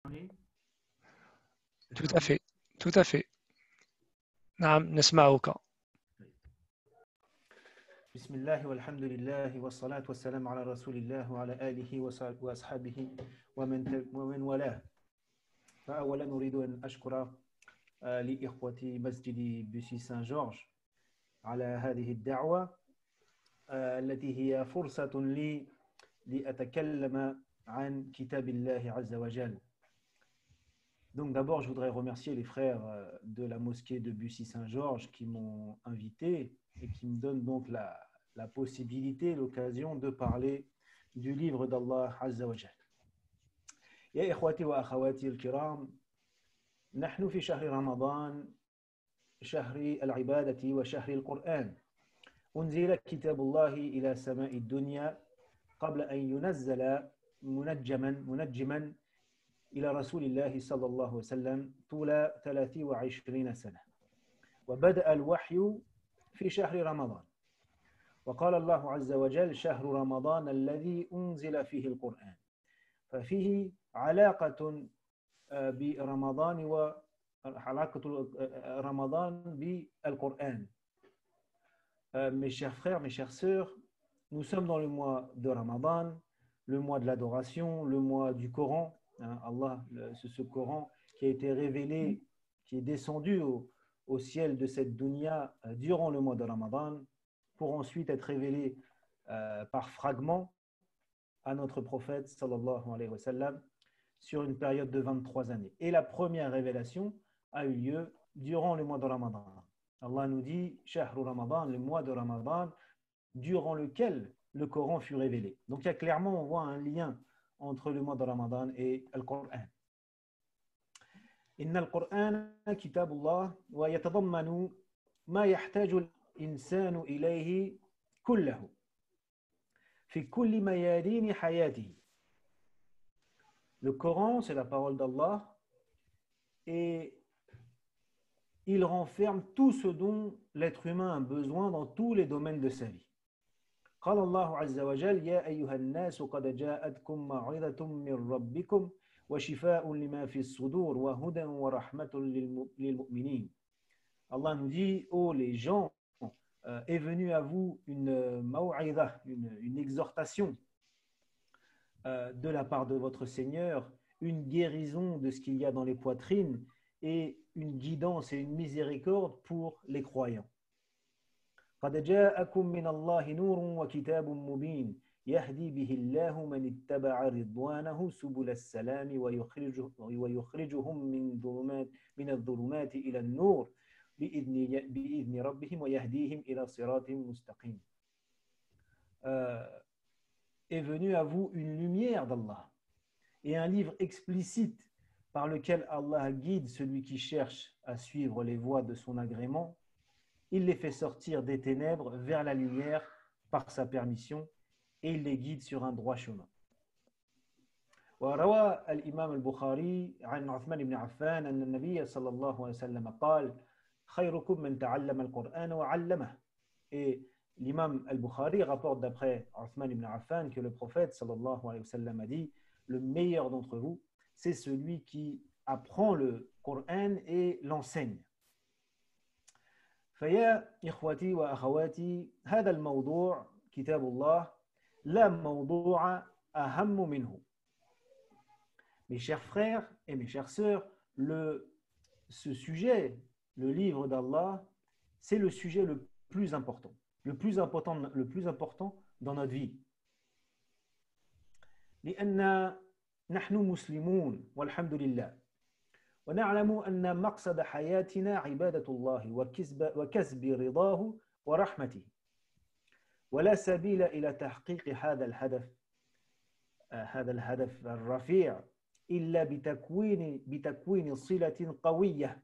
Tout à fait, tout à fait. نعم نسمعك. بسم الله والحمد لله والصلاة والسلام على رسول الله وعلى آله وأصحابه ومن والاه. فأولا نريد أن أشكر لإخوتي مسجد بوسي سان جورج على هذه الدعوة التي هي فرصة لي لأتكلم عن كتاب الله عز وجل. Donc d'abord, je voudrais remercier les frères de la mosquée de Bussy-Saint-Georges qui m'ont invité et qui me donnent donc la possibilité, l'occasion de parler du livre d'Allah Azza wa Jal. يا إخوتي وأخواتي الكرام، نحن في شهر رمضان، شهر العبادة وشهر القرآن. أنزل كتاب الله إلى سماء الدنيا قبل أن ينزل منجما إلى رسول الله صلى الله عليه وسلم طول 23 سنة. وبدأ الوحي في شهر رمضان، وقال الله عز وجل: شهر رمضان الذي أنزل فيه القرآن. ففيه علاقة برمضان وعلاقة رمضان بالقرآن. Mes chers frères, mes chères sœurs, nous sommes dans le mois de Ramadan, le mois de l'adoration, le mois du Coran. Allah, ce Coran qui a été révélé, qui est descendu au ciel de cette dunya durant le mois de Ramadan, pour ensuite être révélé par fragments à notre prophète sallallahu alayhi wa sallam sur une période de 23 années. Et la première révélation a eu lieu durant le mois de Ramadan. Allah nous dit Shahru Ramadan, le mois de Ramadan, durant lequel le Coran fut révélé. Donc il y a clairement, on voit un lien entre le mois de Ramadan et le Coran. إن القرآن كتاب الله ويتضمن ما يحتاج الإنسان إليه كله في كل ميادين حياته. Le Coran, c'est la parole d'Allah et il renferme tout ce dont l'être humain a besoin dans tous les domaines de sa vie. قال الله عز وجل: يا أيها الناس قد جاءتكم موعظة من ربكم وشفاء لما في الصدور وهدى ورحمة للمؤمنين. Allah nous dit: ô les gens, est venue à vous une maw'idha, une exhortation de la part de votre Seigneur, une guérison de ce qu'il y a dans les poitrines et une guidance et une miséricorde pour les croyants. قد جاءكم من الله نور وكتاب مبين يهدي به الله من اتبع رضوانه سبل السلام ويخرجهم من الظلمات إلى النور بإذن ربهم ويهديهم إلى صراط مستقيم. Est venue à vous une lumière d'Allah et un livre explicite par lequel Allah guide celui qui cherche à suivre les voies de son agrément. Il les fait sortir des ténèbres vers la lumière par sa permission et il les guide sur un droit chemin. وروى الإمام البخاري عن عثمان بن عفان أن النبي صلى الله عليه وسلم قال: خيركم من تعلم القرآن وعلمه. Et l'imam al-Bukhari rapporte d'après Uthman ibn Affan que le prophète sallallahu alayhi wa sallam a dit: le meilleur d'entre vous, c'est celui qui apprend le Coran et l'enseigne. فيا إخوتي وأخواتي، هذا الموضوع كتاب الله لا موضوع أهم منه. Mes chers frères et mes chères sœurs, ce sujet, le livre d'Allah, c'est le sujet le plus important dans notre vie. لأن نحن مسلمون والحمد لله، ونعلم أن مقصد حياتنا عبادة الله وكسب رضاه ورحمته، ولا سبيل إلى تحقيق هذا الهدف الرفيع إلا بتكوين صلة قوية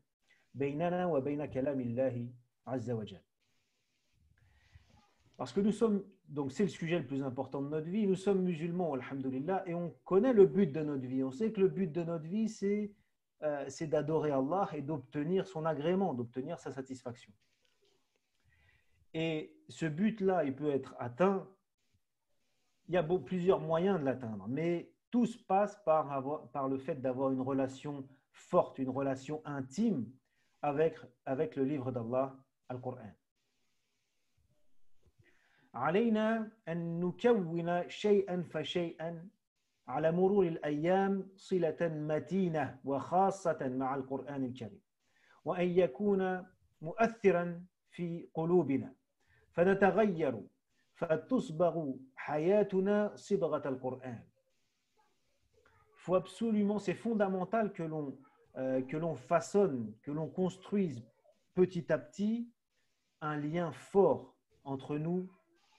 بيننا وبين كلام الله عز وجل. Parce que nous sommes, donc c'est le sujet le plus important de notre vie, nous sommes musulmans, alhamdoulilah, et on connaît le but de notre vie. On sait que le but de notre vie, c'est d'adorer Allah et d'obtenir son agrément, d'obtenir sa satisfaction. Et ce but-là, il peut être atteint, il y a plusieurs moyens de l'atteindre, mais tout se passe par le fait d'avoir une relation forte, une relation intime avec le livre d'Allah, Al-Qur'an. علينا أن نكون شيئا فشيئا على مرور الأيام صلة متينة وخاصة مع القرآن الكريم وأن يكون مؤثرا في قلوبنا فنتغير فتصبغ حياتنا صبغة القرآن. Il faut absolument, c'est fondamental que l'on façonne, que l'on construise petit à petit un lien fort entre nous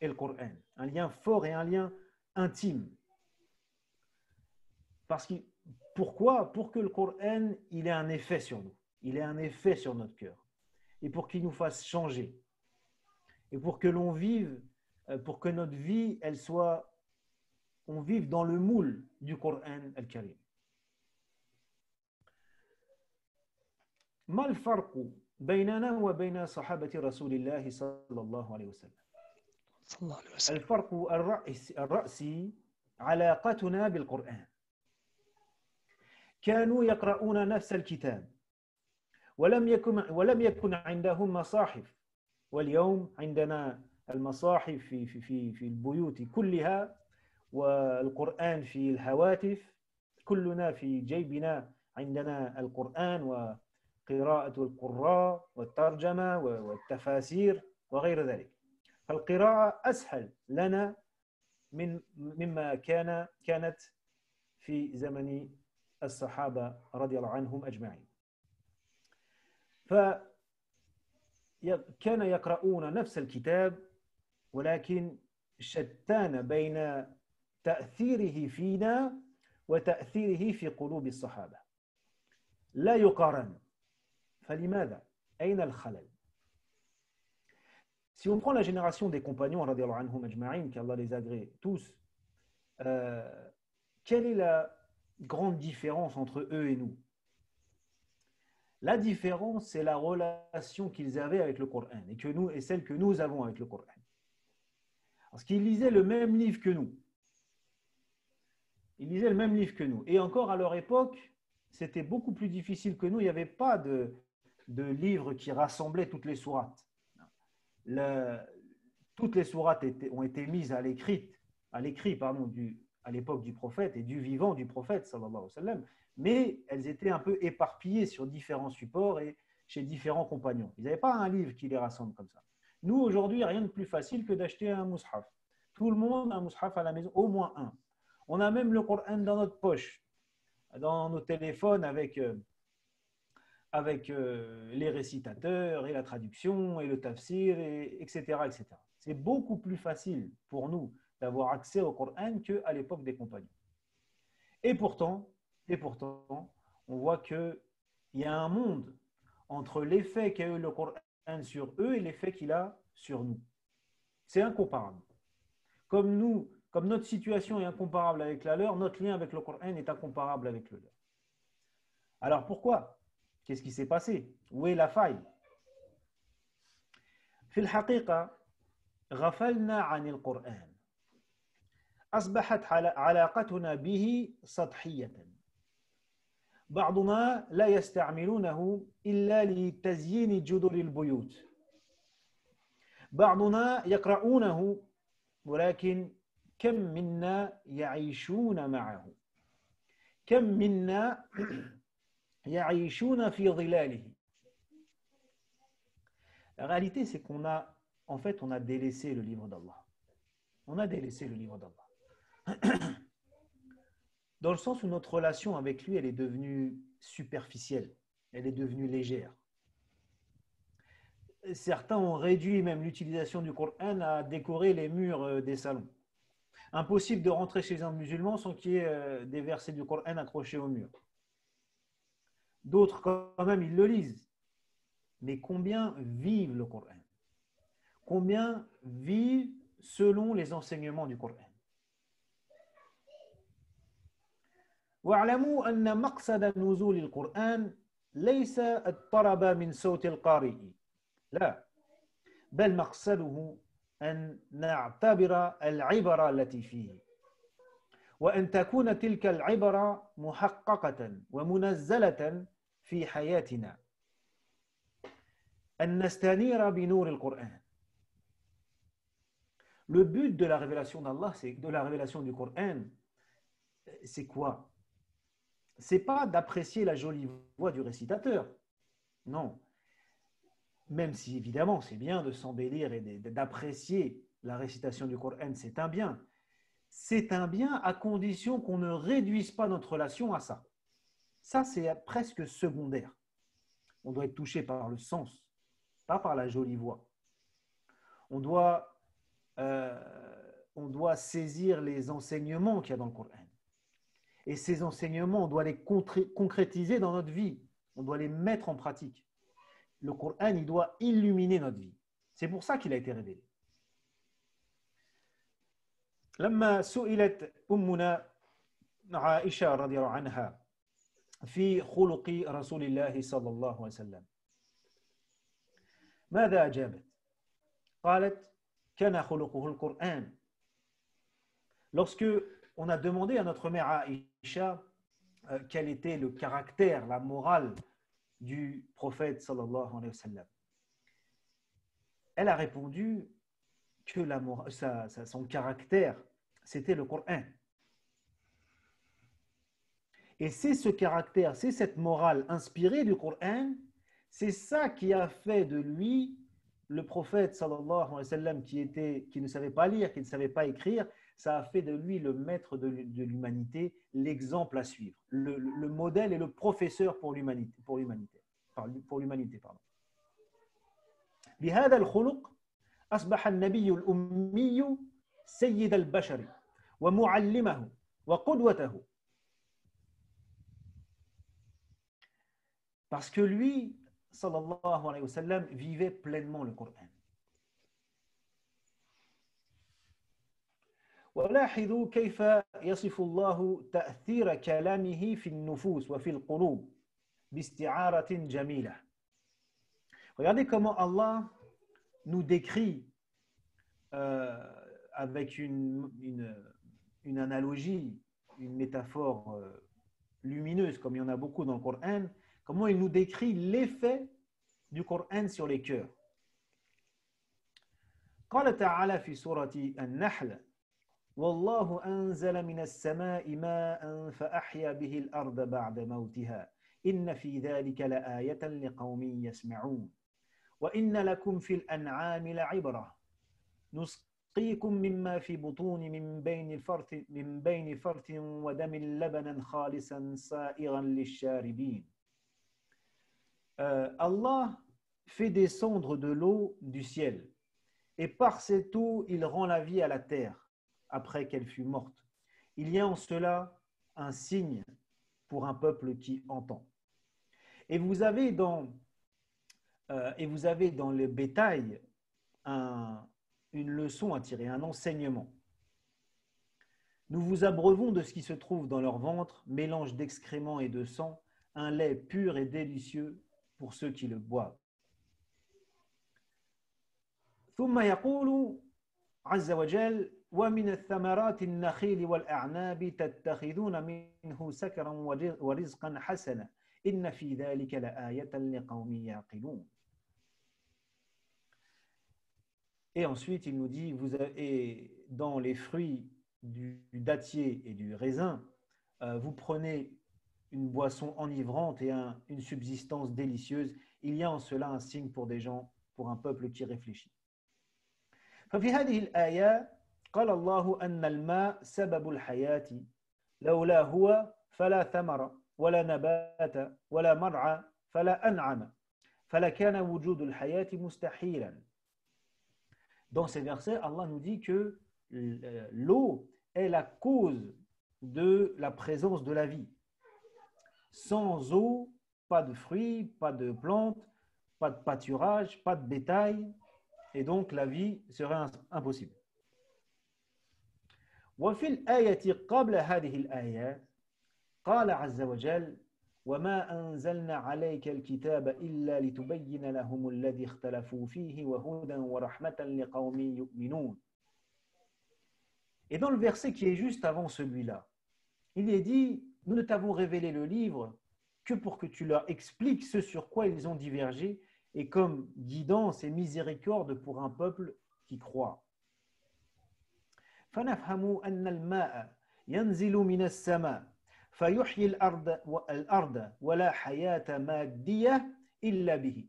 et le Coran, un lien fort et un lien intime. Parce que, pourquoi? Pour que le Coran il ait un effet sur nous, il ait un effet sur notre cœur, et pour qu'il nous fasse changer, et pour que l'on vive, pour que notre vie, on vive dans le moule du Coran al-Karim. ما الفرق بيننا وبين صحابة رسول الله صلى الله عليه وسلم؟ صلى الله عليه وسلم. الفرق الرئيسي علاقتنا بالقرآن. كانوا يقرؤون نفس الكتاب ولم يكن عندهم مصاحف، واليوم عندنا المصاحف في البيوت كلها والقرآن في الهواتف، كلنا في جيبنا عندنا القرآن وقراءة القراء والترجمة والتفاسير وغير ذلك. فالقراءة أسهل لنا مما كانت في زمن الصحابة رضي الله عنهم أجمعين. فكان يقرؤون نفس الكتاب ولكن شتان بين تأثيره فينا وتأثيره في قلوب الصحابة، لا يقارن. فلماذا؟ أين الخلل؟ Si on prend la génération des compagnons radiallahu anhum ajma'in, qu'Allah les agrée tous, quelle est la grande différence entre eux et nous? La différence, c'est la relation qu'ils avaient avec le Coran et celle que nous avons avec le Coran. Parce qu'ils lisaient le même livre que nous. Ils lisaient le même livre que nous. Et encore à leur époque, c'était beaucoup plus difficile que nous. Il n'y avait pas de livre qui rassemblait toutes les sourates. Toutes les sourates ont été mises à l'écrit à l'époque du prophète et du vivant du prophète sallallahu alayhi wa sallam, mais elles étaient un peu éparpillées sur différents supports et chez différents compagnons. Ils n'avaient pas un livre qui les rassemble comme ça. Nous, aujourd'hui, rien de plus facile que d'acheter un mushaf. Tout le monde a un mushaf à la maison, au moins un. On a même le Coran dans notre poche, dans nos téléphones avec les récitateurs et la traduction et le tafsir, etc., etc. C'est beaucoup plus facile pour nous d'avoir accès au Coran qu'à l'époque des compagnons. Et pourtant, on voit qu'il y a un monde entre l'effet qu'a eu le Coran sur eux et l'effet qu'il a sur nous. C'est incomparable. Comme notre situation est incomparable avec la leur, notre lien avec le Coran est incomparable avec le leur. Alors pourquoi? Qu'est-ce qui s'est passé? Où est la faille? في الحقيقة غفلنا عن القرآن. أصبحت علاقتنا به سطحية. بعضنا لا يستعملونه إلا لتزيين جدر البيوت. بعضنا يقرؤونه ولكن كم منا يعيشون معه؟ كم منا يعيشون في ظلاله؟ La réalité, c'est on a délaissé le livre d'Allah. On a délaissé le livre d'Allah. Dans le sens où notre relation avec lui, elle est devenue superficielle, elle est devenue légère. Certains ont réduit même l'utilisation du Coran à décorer les murs des salons. Impossible de rentrer chez un musulman sans qu'il y ait des versets du Coran accrochés au mur. D'autres, quand même, ils le lisent. Mais combien vivent le Coran? Combien vivent selon les enseignements du Coran? واعلموا أن مقصد نزول القرآن ليس الطرب من صوت القارئ، لا، بل مقصده أن نعتبر العبرة التي فيه وأن تكون تلك العبرة محققة ومنزلة في حياتنا أن نستنير بنور القرآن. Le but de la révélation d'Allah, de la révélation du Coran, c'est quoi? C'est pas d'apprécier la jolie voix du récitateur. Non. Même si évidemment c'est bien de s'embellir et d'apprécier la récitation du Coran, c'est un bien. C'est un bien à condition qu'on ne réduise pas notre relation à ça. Ça, c'est presque secondaire. On doit être touché par le sens, pas par la jolie voix. On doit saisir les enseignements qu'il y a dans le Coran. Et ces enseignements, on doit les concrétiser dans notre vie. On doit les mettre en pratique. Le Coran, il doit illuminer notre vie. C'est pour ça qu'il a été révélé. لما سئلت أمنا عائشة رضي الله عنها في خلق رسول الله صلى الله عليه وسلم ماذا أجابت؟ قالت كان خلقه القرآن. Lorsque on a demandé à notre mère Aïcha quel était le caractère, la morale du prophète sallallahu alayhi wa sallam, elle a répondu que son caractère, c'était le Coran. Et c'est ce caractère, c'est cette morale inspirée du Coran, c'est ça qui a fait de lui le prophète sallallahu alayhi wa sallam qui ne savait pas lire, qui ne savait pas écrire. Ça a fait de lui le maître de l'humanité, l'exemple à suivre, le modèle et le professeur pour l'humanité. بهذا الخلق أصبح النبي الأمي سيد البشر ومعلمه وقدوته. Parce que lui, sallallahu alayhi wa sallam, vivait pleinement le Coran. ولاحظوا كيف يصف الله تأثير كلامه في النفوس وفي القلوب باستعارة جميلة. Regardez comment Allah nous décrit avec une analogie, une métaphore lumineuse, comme il y en a beaucoup dans le Coran, comment il nous décrit l'effet du Coran sur les cœurs. قال تعالى في سورة النحل والله أنزل من السماء ماء فأحيا به الأرض بعد موتها إن في ذلك لآية لقوم يسمعون وإن لكم في الأنعام لعبرة نسقيكم مما في بطون من بين فرث ودم لبنا خالصا سائغا للشاربين. Allah fait descendre de l'eau du ciel et par cette eau il rend la vie à la terre après qu'elle fut morte. Il y a en cela un signe pour un peuple qui entend. Et vous avez dans le bétail une leçon à tirer, un enseignement. Nous vous abreuvons de ce qui se trouve dans leur ventre, mélange d'excréments et de sang, un lait pur et délicieux pour ceux qui le boivent. ثم يقول عز وجل ومن الثمرات النخيل والأعناب تتخذون منه سكرا ورزقا حسنا إن في ذلك لآية لقوم يعقلون. Et ensuite, il nous dit, vous avez dans les fruits du dattier et du raisin, vous prenez une boisson enivrante et une subsistance délicieuse. Il y a en cela un signe pour des gens, pour un peuple qui réfléchit. ففي هذه الآية قال الله أن الماء سبب الحياة لولا هو فلا ثمر ولا نبات ولا مرعى فلا أنعم فلكان وجود الحياة مستحيلا. Dans ces versets, Allah nous dit que l'eau est la cause de la présence de la vie. Sans eau, pas de fruits, pas de plantes, pas de pâturage, pas de bétail, et donc la vie serait impossible. وفي الآية قبل هذه الآيات قال عز وجل وما أنزلنا عليك الكتاب إلا لتبين لهم الذي اختلفوا فيه وهدى ورحمة لقوم يؤمنون. Et dans le verset qui est juste avant celui-là, il est dit, nous ne t'avons révélé le livre que pour que tu leur expliques ce sur quoi ils ont divergé et comme guidance et miséricorde pour un peuple qui croit. فنفهم أن الماء ينزل من السماء فيحيي الأرض ولا حياة مادية إلا به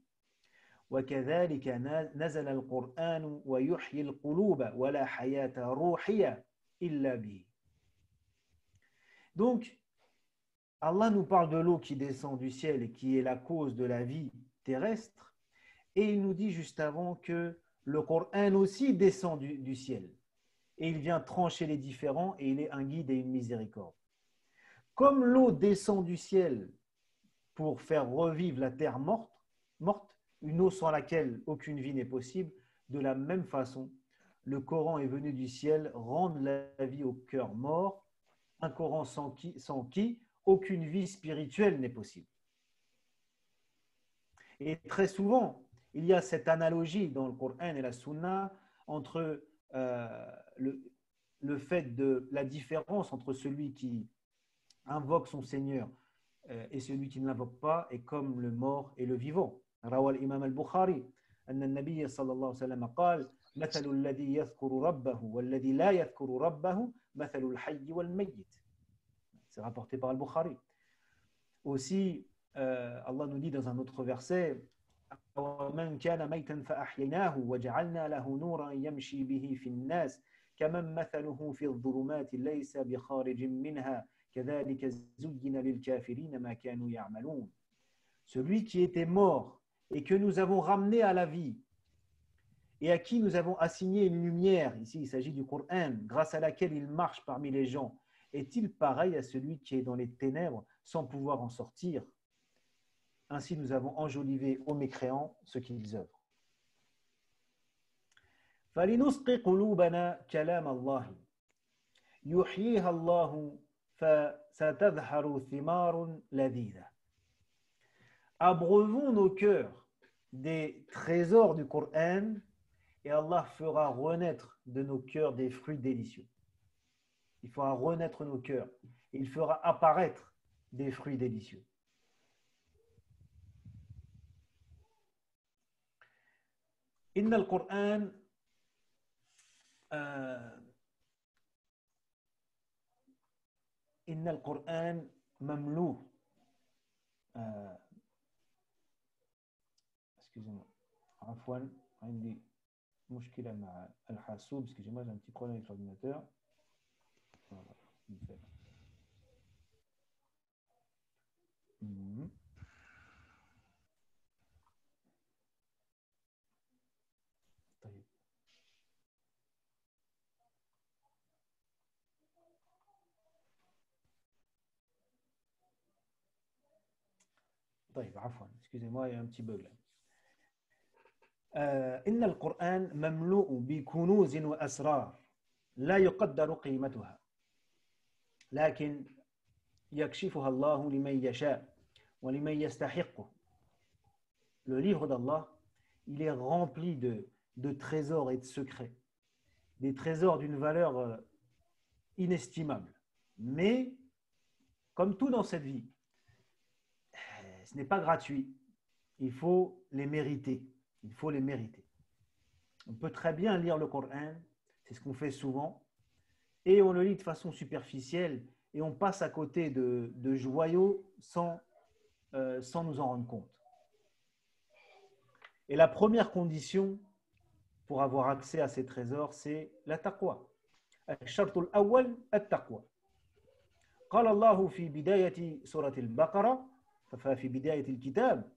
وكذلك نزل القرآن ويحيي القلوب ولا حياة روحية إلا به. Donc, Allah nous parle de l'eau qui descend du ciel et qui est la cause de la vie terrestre, et il nous dit juste avant que le Coran aussi descend du ciel, et il vient trancher les différends, et il est un guide et une miséricorde. Comme l'eau descend du ciel pour faire revivre la terre morte, une eau sans laquelle aucune vie n'est possible, de la même façon, le Coran est venu du ciel rendre la vie au cœur mort, un Coran sans qui aucune vie spirituelle n'est possible. Et très souvent, il y a cette analogie dans le Coran et la Sunna entre le fait de la différence entre celui qui invoque son Seigneur et celui qui ne l'invoque pas est comme le mort et le vivant. روى الإمام البخاري أن النبي صلى الله عليه وسلم قال مثل الذي يذكر ربه والذي لا يذكر ربه مثل الحي والميت. C'est rapporté par Al-Bukhari. Aussi, Allah nous dit dans un autre verset ومن كان ميتا فأحييناه وجعلنا له نورا يمشي به في الناس كمن مثله في الظلمات ليس بخارج منها كذلك زين للكافرين ما كانوا يعملون. Celui qui était mort et que nous avons ramené à la vie et à qui nous avons assigné une lumière, ici il s'agit du Coran, grâce à laquelle il marche parmi les gens, est-il pareil à celui qui est dans les ténèbres sans pouvoir en sortir? Ainsi nous avons enjolivé aux mécréants ce qu'ils œuvrent. فلنسقي قلوبنا كلام الله يحييها الله فستظهر ثمار لذيذة. Abreuvons nos cœurs des trésors du Coran et Allah fera renaître de nos cœurs des fruits délicieux. Il fera renaître nos cœurs. Il fera apparaître des fruits délicieux. إن القرآن إن القرآن مملوء excusez-moi عفوا عندي مشكلة مع الحاسوب excusez-moi j'ai un petit problème avec l'ordinateur. Voilà, nickel. طيب عفوا excusez-moi il y a un petit bug là. إن القرآن مملوء بكنوز وأسرار لا يقدر قيمتها لكن يكشفها الله لمن يشاء ولمن يستحقه. Le livre d'Allah, il est rempli de trésors et de secrets, des trésors d'une valeur inestimable. Mais, comme tout dans cette vie, ce n'est pas gratuit. Il faut les mériter. Il faut les mériter. On peut très bien lire le Coran, c'est ce qu'on fait souvent, et on le lit de façon superficielle et on passe à côté de joyaux sans nous en rendre compte. Et la première condition pour avoir accès à ces trésors, c'est la taqwa. الشرط الأول التقوى. قال الله في بداية سورة البقرة ففي بداية الكتاب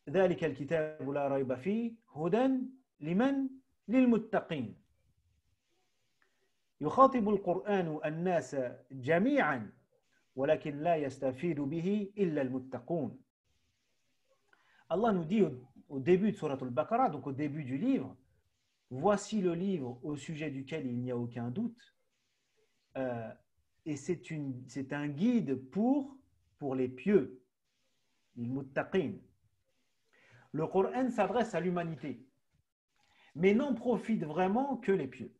ذلك الكتاب لا ريب فيه هدى لمن للمتقين. يخاطب القرآن الناس جميعا ولكن لا يستفيد به إلا المتقون. Allah nous dit au début de Surat al-Baqarah, donc au début du livre, voici le livre au sujet duquel il n'y a aucun doute, et c'est un guide pour les pieux, les muttaqin. Le Coran s'adresse à l'humanité, mais n'en profite vraiment que les pieux.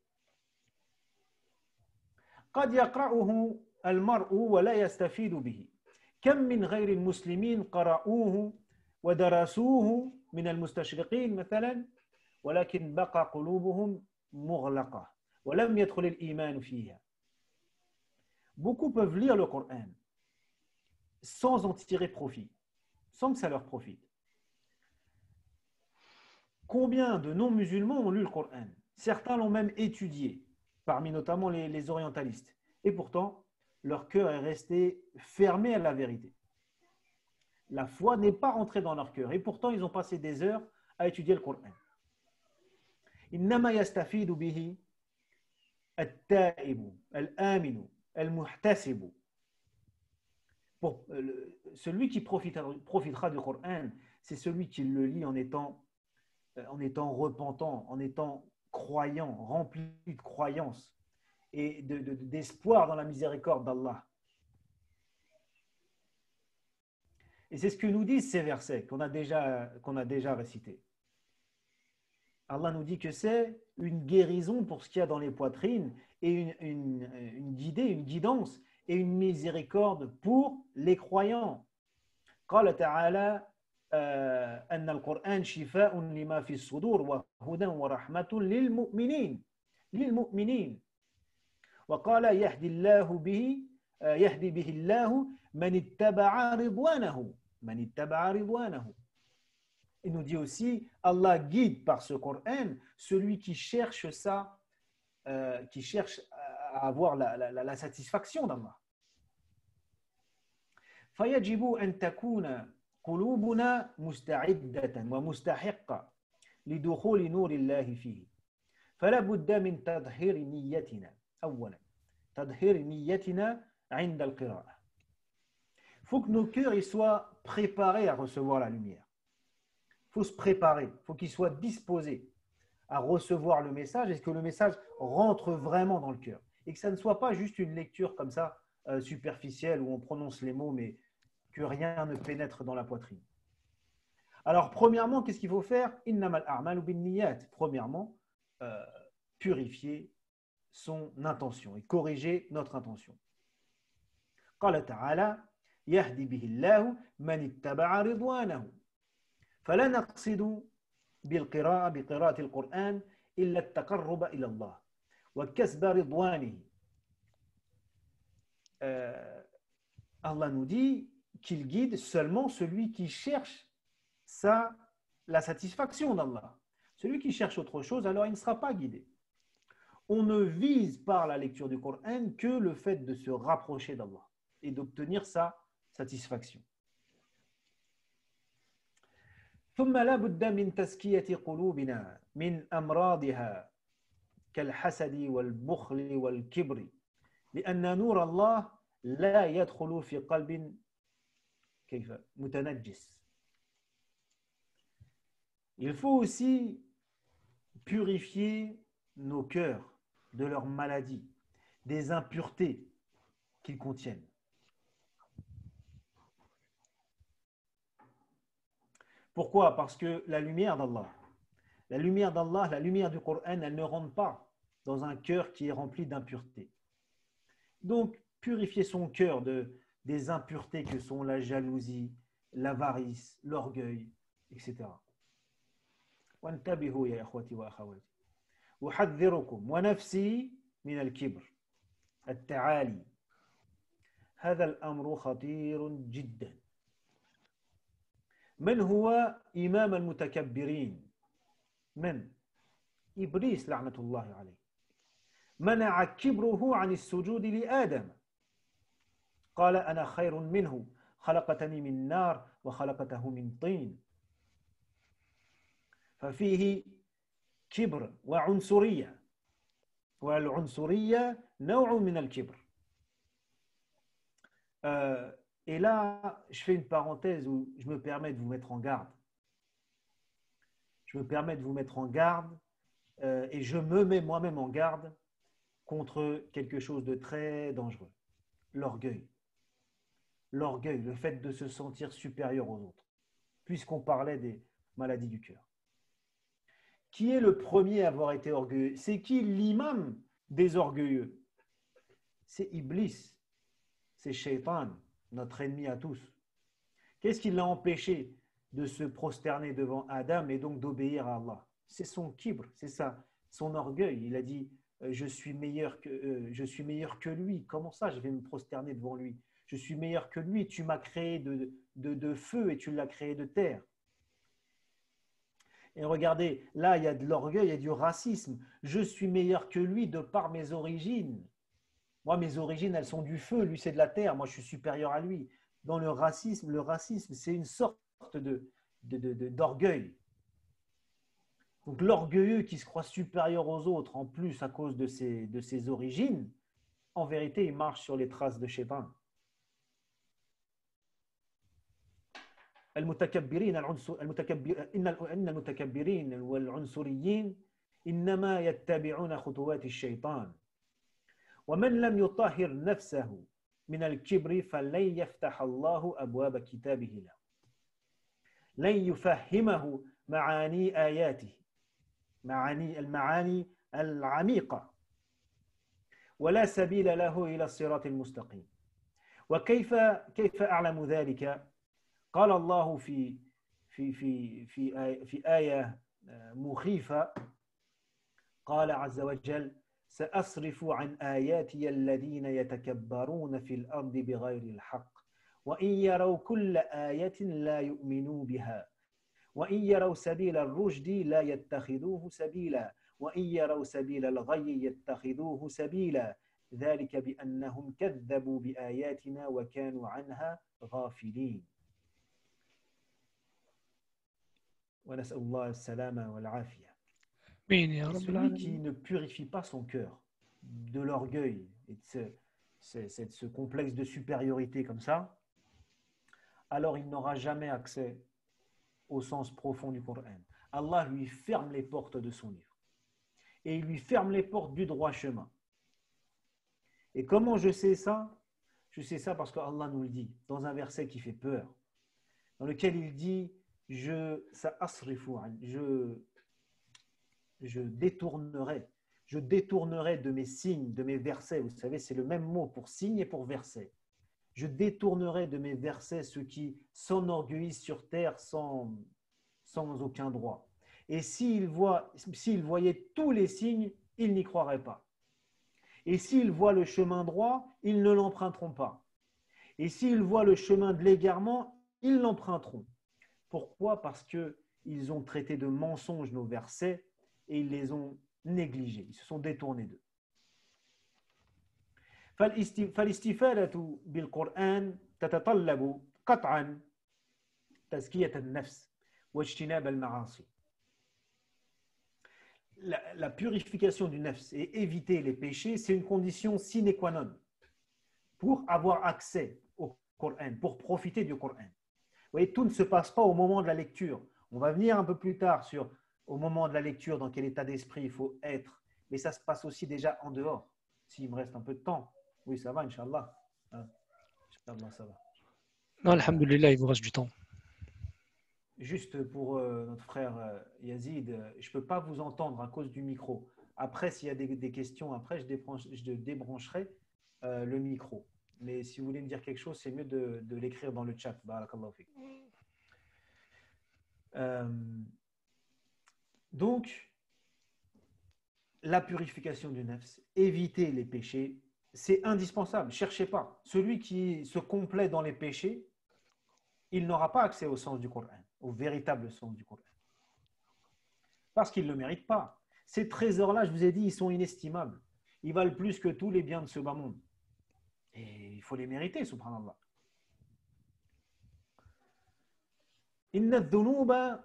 قد يقرأه المرء ولا يستفيد به كم من غير المسلمين قرأوه ودرسوه من المستشرقين مثلا ولكن بقى قلوبهم مغلقة ولم يدخل الإيمان فيها. Beaucoup peuvent lire le Coran sans en tirer profit, sans que ça leur profite. Combien de non-musulmans ont lu le Coran? Certains l'ont même étudié, parmi notamment les orientalistes. Et pourtant, leur cœur est resté fermé à la vérité. La foi n'est pas rentrée dans leur cœur. Et pourtant, ils ont passé des heures à étudier le Coran. إنما يستفيد به التائب الآمن المحتسب. Pour celui qui profitera du Coran, c'est celui qui le lit en étant repentant, en étant croyant, rempli de croyance et d'espoir dans la miséricorde d'Allah. Et c'est ce que nous disent ces versets qu'on a déjà récités. Allah nous dit que c'est une guérison pour ce qu'il y a dans les poitrines et une guidance et une miséricorde pour les croyants. قال تعالى أن القرآن شفاء لما في الصدور وهدى ورحمة للمؤمنين وقال يهدي به الله من اتبع رضوانه. Il nous dit aussi, Allah guide par ce Coran celui qui cherche à avoir la satisfaction d'Allah. فيجب أن تكون قلوبنا مستعدة ومستحقة لدخول نور الله فيه. فلا بد من تطهير نيتنا أولا. تطهير نيتنا عند القراءة. Il faut que nos cœurs soient préparés à recevoir la lumière. Il faut se préparer, il faut qu'ils soient disposés à recevoir le message et que le message rentre vraiment dans le cœur. Et que ça ne soit pas juste une lecture comme ça, superficielle, où on prononce les mots, mais que rien ne pénètre dans la poitrine. Alors, premièrement, qu'est-ce qu'il faut faire? Innamal a'malu binniyat. Premièrement, purifier son intention et corriger notre intention. قال تعالى يهدي به الله من اتبع رضوانه. فلا نقصد بقراءة القرآن إلا التقرب إلى الله وكسب رضوانه. Allah nous dit qu'il guide seulement celui qui cherche la satisfaction d'Allah. Celui qui cherche autre chose, alors il ne sera pas guidé. On ne vise par la lecture du Coran que le fait de se rapprocher d'Allah et d'obtenir sa satisfaction. ثم لا بد من تزكية قلوبنا من أمراضها كالحسد والبخل والكبر لأن نور الله لا يدخل في قلب كيف متنجس. Il faut aussi purifier nos cœurs de leurs maladies, des impuretés qu'ils contiennent. Pourquoi? Parce que la lumière d'Allah, la lumière du Coran, elle ne rentre pas dans un cœur qui est rempli d'impuretés. Donc, purifier son cœur des impuretés que sont la jalousie, l'avarice, l'orgueil, etc. وانتبهوا يا إخوتي وأخواتي أحذركم ونفسي من الكبر التعالي. هذا الأمر خطير جدا. من هو إمام المتكبرين؟ من؟ إبليس لعنة الله عليه. منع كبره عن السجود لآدم. قال أنا خير منه خلقتني من نار وخلقته من طين. ففيه كبر وعنصرية والعنصرية نوع من الكبر. Et là, je fais une parenthèse où je me permets de vous mettre en garde. Je me permets de vous mettre en garde et je me mets moi-même en garde contre quelque chose de très dangereux. L'orgueil. L'orgueil, le fait de se sentir supérieur aux autres, puisqu'on parlait des maladies du cœur. Qui est le premier à avoir été orgueilleux? C'est qui l'imam des orgueilleux? c'est Iblis, c'est Shaitan, notre ennemi à tous. Qu'est-ce qui l'a empêché de se prosterner devant Adam et donc d'obéir à Allah? C'est son kibr, c'est ça, son orgueil. Il a dit je suis meilleur que lui. Comment ça, je vais me prosterner devant lui? Je suis meilleur que lui. Tu m'as créé de feu et tu l'as créé de terre. Et regardez, là, il y a de l'orgueil, il y a du racisme. Je suis meilleur que lui de par mes origines. Moi, mes origines, elles sont du feu. Lui, c'est de la terre. Moi, je suis supérieur à lui. Dans le racisme, c'est une sorte d'orgueil. Donc, l'orgueilleux qui se croit supérieur aux autres, en plus à cause de ses origines, en vérité, il marche sur les traces de Shaitan. المتكبرين إن المتكبرين والعنصريين إنما يتبعون خطوات الشيطان ومن لم يطهر نفسه من الكبر فلن يفتح الله أبواب كتابه له لن يفهمه معاني آياته المعاني العميقة ولا سبيل له إلى الصراط المستقيم وكيف أعلم ذلك؟ قال الله في آية مخيفة قال عز وجل سأصرف عن آياتي الذين يتكبرون في الأرض بغير الحق وإن يروا كل آية لا يؤمنوا بها وإن يروا سبيل الرشد لا يتخذوه سبيلا وإن يروا سبيل الغي يتخذوه سبيلا ذلك بأنهم كذبوا بآياتنا وكانوا عنها غافلين ونسأل الله السلامة والعافية. Celui qui ne purifie pas son cœur de l'orgueil et de ce complexe de supériorité comme ça, alors il n'aura jamais accès au sens profond du Coran. Allah lui ferme les portes de son livre et il lui ferme les portes du droit chemin. Et comment je sais ça? Je sais ça parce que Allah nous le dit dans un verset qui fait peur, dans lequel il dit je détournerai de mes signes, de mes versets. Vous savez, c'est le même mot pour signe et pour verset. Je détournerai de mes versets ceux qui s'enorgueillissent sur terre sans aucun droit. Et s'ils voyaient tous les signes, ils n'y croiraient pas. Et s'ils voient le chemin droit, ils ne l'emprunteront pas. Et s'ils voient le chemin de l'égarement, ils l'emprunteront. Pourquoi? Parce qu'ils ont traité de mensonges nos versets et ils les ont négligés. Ils se sont détournés d'eux. فالاستفادة بالقرآن تتطلب قطعا تزكية النفس واجتناب المعاصي. La purification du nafs et éviter les péchés, c'est une condition sine qua non pour avoir accès au Coran, pour profiter du Coran. Vous voyez, tout ne se passe pas au moment de la lecture. On va venir un peu plus tard sur au moment de la lecture, dans quel état d'esprit il faut être. Mais ça se passe aussi déjà en dehors. S'il me reste un peu de temps. Oui, ça va, Inch'Allah. Inch'Allah, ça va. Non, alhamdoulilah, il vous reste du temps. Juste pour notre frère Yazid, je ne peux pas vous entendre à cause du micro. Après, s'il y a des questions, après, je débrancherai le micro. Mais si vous voulez me dire quelque chose, c'est mieux de l'écrire dans le chat. Barakallahu fik. Donc, la purification du nafs, éviter les péchés, c'est indispensable. Cherchez pas. Celui qui se complaît dans les péchés, il n'aura pas accès au sens du Coran, au véritable sens du Coran. Parce qu'il ne le mérite pas. Ces trésors-là, je vous ai dit, ils sont inestimables. Ils valent plus que tous les biens de ce bas monde. Et il faut les mériter, subhanallah. إن الذنوب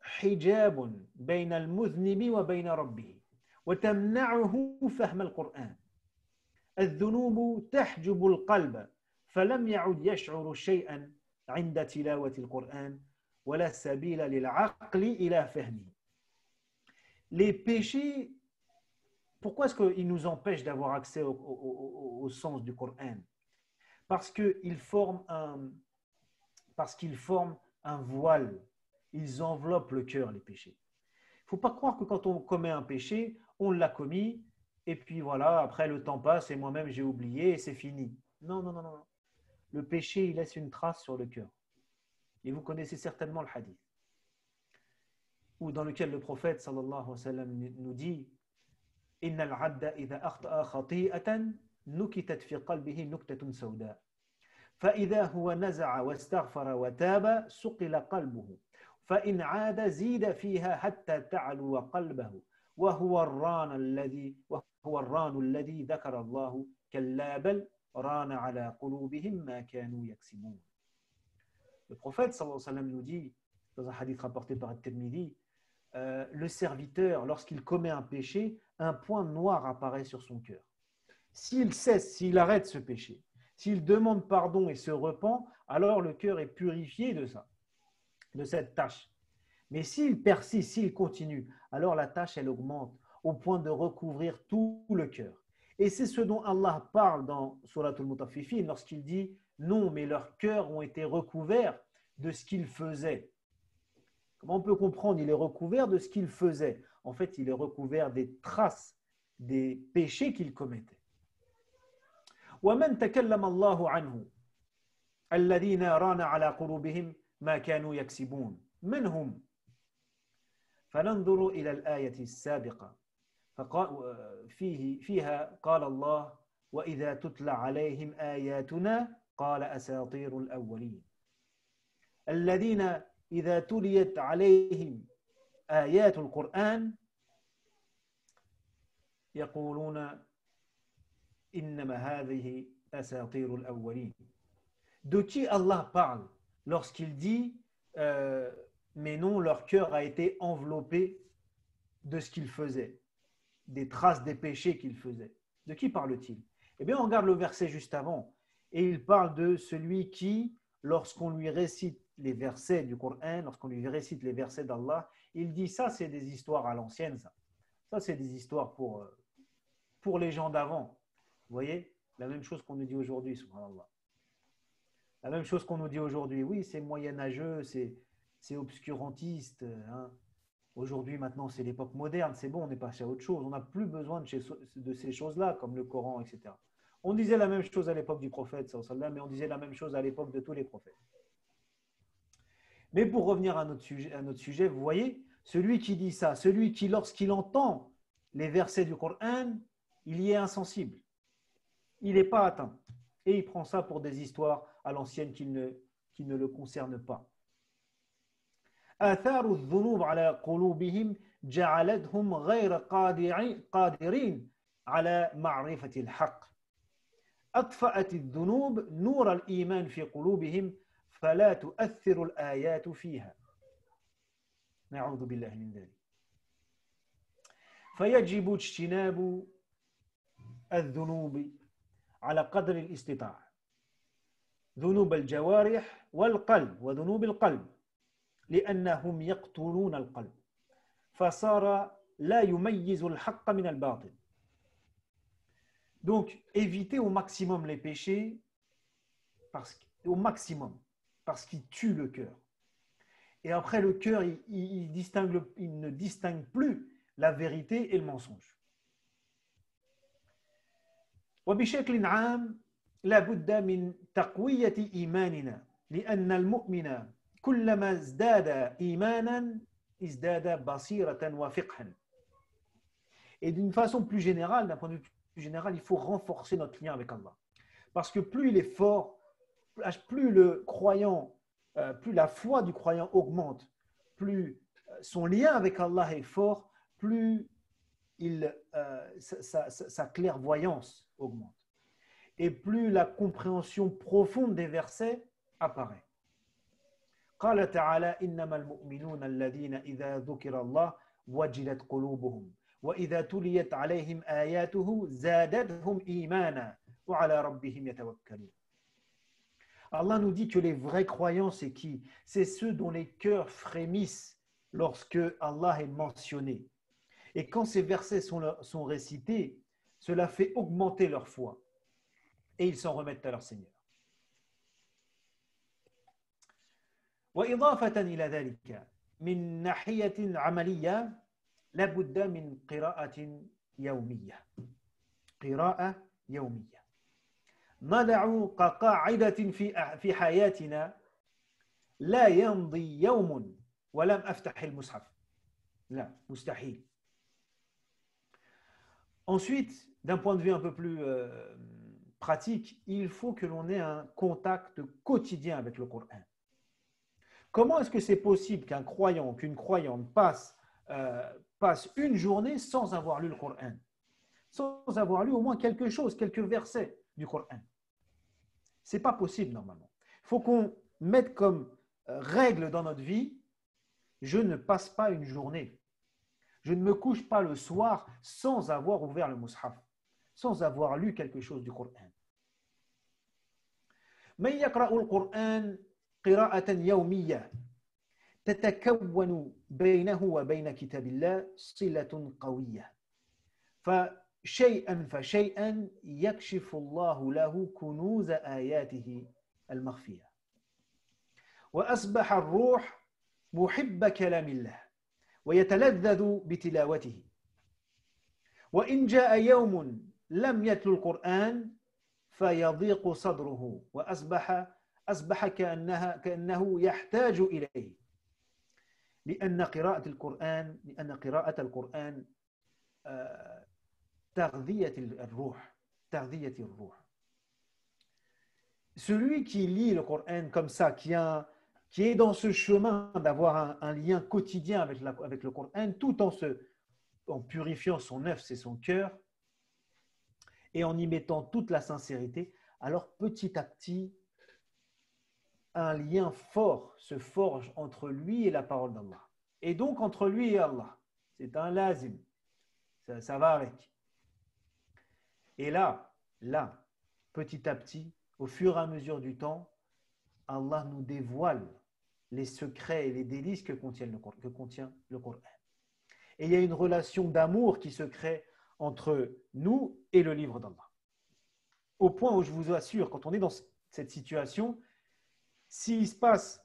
حجاب بين المذنب وبين ربه وتمنعه فهم القرآن. الذنوب تحجب القلب فلم يعد يشعر شيئا عند تلاوة القرآن ولا سبيل للعقل إلى فهمه. Les péchés, pourquoi est-ce qu'ils nous empêchent d'avoir accès au sens du Coran? Parce qu'ils forment un voile. Ils enveloppent le cœur, les péchés. Il ne faut pas croire que quand on commet un péché, on l'a commis et puis voilà, après le temps passe et moi-même j'ai oublié et c'est fini. Non, non, non, non. Le péché, il laisse une trace sur le cœur. Et vous connaissez certainement le hadith, où dans lequel le prophète sallallahu alayhi wa sallam nous dit إن العبد إذا أخطأ خطيئة نكتت في قلبه نكتة سوداء فإذا هو نزع واستغفر وتاب سقل قلبه فإن عاد زيد فيها حتى تعلو قلبه وهو الران الذي ذكر الله كلا بل ران على قلوبهم ما كانوا يكسبون. Le prophète sallallahu alayhi wa sallam nous dit dans un hadith rapporté par At-Tirmidhi, le serviteur, lorsqu'il commet un péché, un point noir apparaît sur son cœur. S'il cesse, s'il arrête ce péché, s'il demande pardon et se repent, alors le cœur est purifié de ça, de cette tâche. Mais s'il persiste, s'il continue, alors la tâche, elle augmente au point de recouvrir tout le cœur. Et c'est ce dont Allah parle dans Surat al-Mutaffifin lorsqu'il dit « Non, mais leurs cœurs ont été recouverts de ce qu'ils faisaient. » Comment on peut comprendre? Il est recouvert de ce qu'il faisait. En fait, il est recouvert des traces des péchés qu'il commettait. وَمَنْ تَكَلَّمَ اللَّهُ عَنْهُ الَّذِينَ رَانَ عَلَى قُلُوبِهِمْ مَا كَانُوا يَكْسِبُونَ مَنْ هُمْ فننظر إلى الآية السابقة فيها قال الله وإذا تتلى عليهم آياتنا قال أساطير الأولين الذين إذا تليت عليهم آيات القرآن يقولون إنما هذه أساطير الأولين. De qui Allah parle lorsqu'il dit mais non, leur cœur a été enveloppé de ce qu'ils faisaient, des traces des péchés qu'ils faisaient. De qui parle-t-il? Eh bien, on regarde le verset juste avant, et il parle de celui qui, lorsqu'on lui récite les versets du Coran, lorsqu'on lui récite les versets d'Allah, il dit ça, c'est des histoires à l'ancienne, ça c'est des histoires pour les gens d'avant. Vous voyez, la même chose qu'on nous dit aujourd'hui, subhanallah. La même chose qu'on nous dit aujourd'hui, oui, c'est moyenâgeux, c'est obscurantiste. Hein. Aujourd'hui, maintenant, c'est l'époque moderne, c'est bon, on est passé à autre chose. On n'a plus besoin de ces choses-là, comme le Coran, etc. On disait la même chose à l'époque du prophète, mais on disait la même chose à l'époque de tous les prophètes. Mais pour revenir à notre sujet, vous voyez, celui qui dit ça, celui qui, lorsqu'il entend les versets du Coran, il y est insensible. Il n'est pas atteint. Et il prend ça pour des histoires à l'ancienne qui ne le concernent pas. آثار الذنوب على قلوبهم جعلتهم غير قادرين على معرفة الحق. أطفأت الذنوب نور الإيمان في قلوبهم فلا تؤثر الآيات فيها. نعوذ بالله من ذلك. فيجب اجتناب الذنوب على قدر الاستطاعة. ذنوب الجوارح والقلب وذنوب القلب. لأنهم يقتلون القلب فصار لا يميز الحق من الباطل. Donc éviter au maximum les péchés au maximum parce qu'ils tuent le cœur. Et après le cœur il ne distingue plus la vérité et le mensonge. وبشكل عام لا بد من تقوية إيماننا لأن المؤمن كلما ازداد إيمانا ازداد بصيرة وفقها. Et d'une façon plus générale, d'un point de vue plus général, il faut renforcer notre lien avec Allah. Parce que plus il est fort, plus le croyant, plus la foi du croyant augmente, plus son lien avec Allah est fort, plus sa clairvoyance augmente. Et plus la compréhension profonde des versets apparaît. قال تعالى إنما المؤمنون الذين إذا ذكر الله وجلت قلوبهم وإذا تليت عليهم آياته زادتهم إيمانا وعلى ربهم يتوكلون. Allah nous dit que les vrais croyants, c'est qui? C'est ceux dont les cœurs frémissent lorsque Allah est mentionné. Et quand ces versets sont récités, cela fait augmenter leur foi. Et ils s'en remettent à leur Seigneur. وإضافة إلى ذلك من ناحية عملية لابد من قراءة يومية. قراءة يومية. نضع كقاعدة في حياتنا لا يمضي يوم ولم أفتح المصحف. لا، مستحيل. Ensuite, d'un point de vue un peu plus pratique, il faut que l'on ait un contact quotidien avec le Coran. Comment est-ce que c'est possible qu'un croyant, qu'une croyante passe une journée sans avoir lu le Coran, sans avoir lu au moins quelque chose, quelques versets du Coran? C'est pas possible normalement. Il faut qu'on mette comme règle dans notre vie: je ne passe pas une journée, je ne me couche pas le soir sans avoir ouvert le mushaf, sans avoir lu quelque chose du Coran. من يقرأ القرآن قراءة يومية تتكون بينه وبين كتاب الله صلة قوية، فشيئا فشيئا يكشف الله له كنوز آياته المخفية، وأصبح الروح محب كلام الله ويتلذذ بتلاوته. وإن جاء يوم لم يتلو القرآن فيضيق صدره وأصبح كأنه يحتاج إليه، لأن قراءة القرآن تغذية الروح. Celui qui lit le Coran comme ça, qui est dans ce chemin d'avoir un lien quotidien avec le Coran, tout en purifiant son nefs et son cœur, et en y mettant toute la sincérité, alors petit à petit, un lien fort se forge entre lui et la parole d'Allah. Et donc entre lui et Allah. C'est un lazim. Ça va avec. Et là, petit à petit, au fur et à mesure du temps, Allah nous dévoile les secrets et les délices que contient le Coran. Et il y a une relation d'amour qui se crée entre nous et le livre d'Allah. Au point où je vous assure, quand on est dans cette situation, s'il se passe,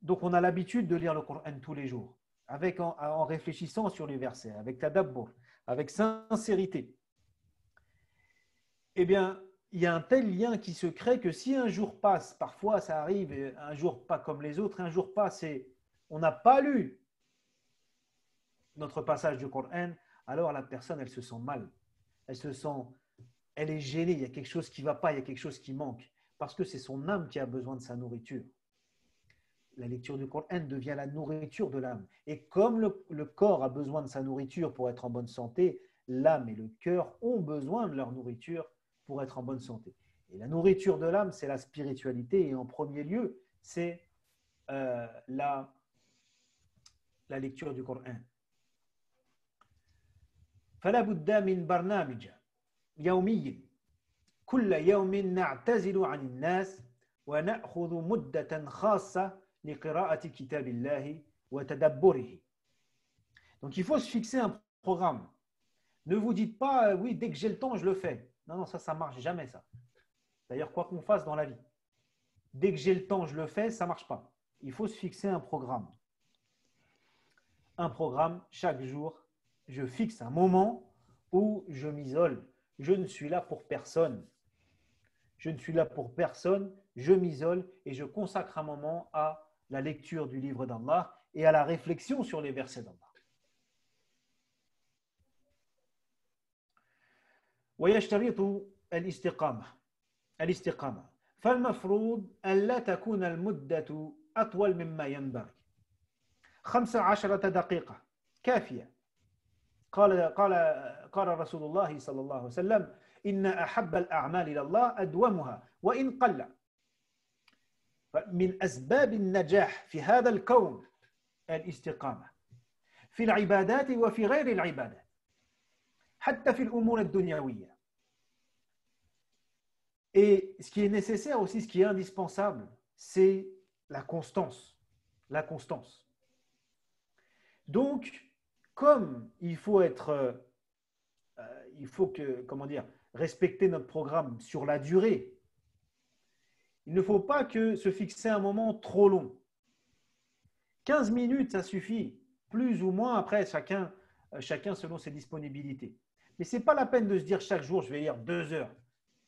donc on a l'habitude de lire le Coran tous les jours, en réfléchissant sur les versets, avec tadabbur, avec sincérité, eh bien, il y a un tel lien qui se crée que si un jour passe, parfois ça arrive, un jour pas comme les autres, un jour passe et on n'a pas lu notre passage du Coran, alors la personne, elle se sent mal, elle est gênée, il y a quelque chose qui ne va pas, il y a quelque chose qui manque, parce que c'est son âme qui a besoin de sa nourriture. La lecture du Coran devient la nourriture de l'âme. Et comme le corps a besoin de sa nourriture pour être en bonne santé, l'âme et le cœur ont besoin de leur nourriture pour être en bonne santé. Et la nourriture de l'âme, c'est la spiritualité, et en premier lieu, c'est la lecture du Coran. فلا بد من برنامج يومي كل يوم نعتزل عن الناس ونأخذ مدة خاصة لقراءة كتاب الله وتدبره. Donc il faut se fixer un programme. Ne vous dites pas oui, dès que j'ai le temps, je le fais. Non, ça marche jamais ça. D'ailleurs, quoi qu'on fasse dans la vie, dès que j'ai le temps, je le fais, ça marche pas. Il faut se fixer un programme. Un programme chaque jour. Je fixe un moment où je m'isole. Je ne suis là pour personne. Je ne suis là pour personne. Je m'isole et je consacre un moment à la lecture du livre d'Allah et à la réflexion sur les versets d'Allah. ويشترط الاستقامة فالمفروض ألا تكون المدة أطول مما ينبغي. 15 دقيقة كافية. قال رسول الله صلى الله عليه وسلم إن أحب الأعمال إلى الله أدومها وإن قل. من أسباب النجاح في هذا الكون الاستقامة في العبادات وفي غير العبادات حتى في الأمور الدنيوية. Et ce qui est nécessaire aussi, ce qui est indispensable, c'est la constance. La constance. Donc, comme il faut respecter notre programme sur la durée, il ne faut pas se fixer un moment trop long. 15 minutes, ça suffit, plus ou moins, après chacun selon ses disponibilités. Mais ce n'est pas la peine de se dire chaque jour, je vais lire 2 heures.